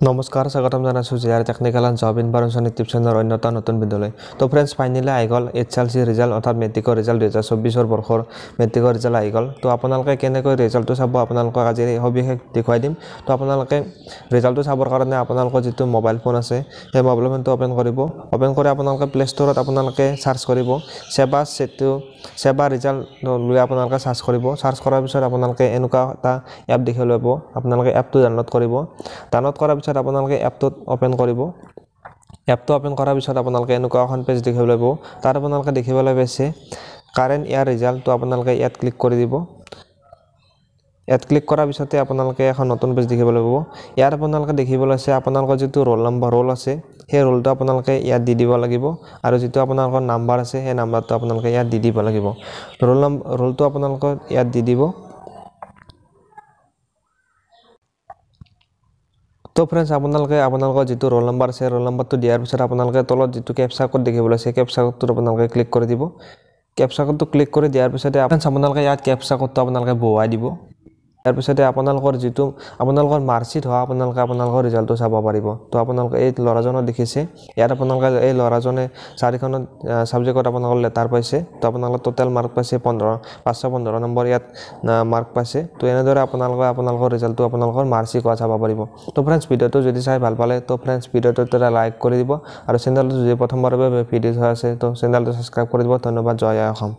নমস্কাৰ স্বাগতম জানাইছোঁ GR technical and job information YouTube চেনেলৰ অন্যতম নতুন ভিডিঅ'লৈ তো ফ্ৰেণ্ডছ ফাইনেলি আহি গ'ল এইচএলচি ৰিজাল্ট অৰ্থাৎ মেট্ৰিকৰ ৰিজাল্ট 2024 বৰ্ষৰ মেট্ৰিকৰ ৰিজাল্ট আহি গ'ল তো আপোনালোকে কেনেকৈ ৰিজাল্টটো চাব আপোনালোকক আজি সবিশেষ দেখুৱাই দিম তো আপোনালোকে ৰিজাল্টটো চাবৰ কাৰণে আপোনালোকৰ যিটো মোবাইল ফোন আছে সেই মোবাইল ফোনটো ওপেন কৰিব ওপেন কৰি আপোনালোকে প্লে ষ্টৰত আপোনালোকে সাৰ্চ কৰিব সেবা ৰিজাল্ট লৈ আপোনালোকে সাৰ্চ কৰিব সাৰ্চ কৰাৰ পিছত আপোনালোকে এনেকুৱা এটা এপ দেখিব ল'ব আপোনালোকে এপটো ডাউনলোড কৰিব ডাউনলোড কৰাৰ পিছত আপোনালোকে এপটো ওপেন কৰিব এপটো ওপেন কৰাৰ পিছত আপোনালোকে এনেকুৱা এখন পেজ দেখিব ল'ব তাৰ আপোনালোকে দেখিবলৈ পাইছে কাৰেণ্ট ইয়াৰ ৰিজাল্টটো আপোনালোকে ইয়াত ক্লিক কৰি দিব ইয়াত ক্লিক কৰাৰ পিছতে আপোনালোকে এখন নতুন পেজ দেখিব ল'ব ইয়াত আপোনালোকে দেখিবলৈ আছে আপোনালোকৰ যিটো ৰোল নম্বৰ ৰোল আছে সেই ৰোলটো আপোনালোকে ইয়াত দি দিব লাগিব আৰু যিটো আপোনালোকৰ নাম্বাৰ আছে সেই নাম্বাৰটো আপোনালোকে ইয়াত দি দিব লাগিব ৰোলটো আপোনালোকে ইয়াত দি দিব তো ফ্ৰেণ্ডছ আপোনালোকৰ যিটো ৰোল নম্বৰ আছে ৰোল নম্বৰটো দিয়াৰ পিছত আপোনালোকে তলত যিটো কেপচা কোড দেখিবলৈ আছে কেপচা কোডটো আপোনালোকে ক্লিক কৰি দিব কেপচা কোডটো ক্লিক কৰি দিয়াৰ পিছতে আপোনালোকে ইয়াত কেপচা কোডটো আপোনালোকে বহুৱাই দিব ইয়াৰ পিছতে আপোনালোকৰ যিটো আপোনালোকৰ মাৰ্কশ্বিট হোৱা আপোনালোকৰ ৰিজাল্টটো চাব পাৰিব তো আপোনালোকে এই ল'ৰাজনক দেখিছে ইয়াত আপোনালোকে এই ল'ৰাজনে 4খন সাবজেক্টত আপোনালোকৰ লেটাৰ পাইছে তো আপোনালোকৰ টোটাল মাৰ্ক পাইছে 515 নম্বৰ ইয়াত মাৰ্ক পাইছে তো এনেদৰে আপোনালোকৰ ৰিজাল্টটো আপোনালোকৰ মাৰ্কশ্বিট হোৱা চাব পাৰিব তো ফ্ৰেণ্ডছ ভিডিঅ'টো যদি চাই ভাল পালে তো ফ্ৰেণ্ডছ ভিডিঅ'টো এটা লাইক কৰি দিব আৰু চেনেলটো যদি প্ৰথমবাৰৰ বাবে ভিডিঅ' চাই আছে তো চেনেলটো সাবস্ক্ৰাইব কৰি দিব ধন্যবাদ জয় অসম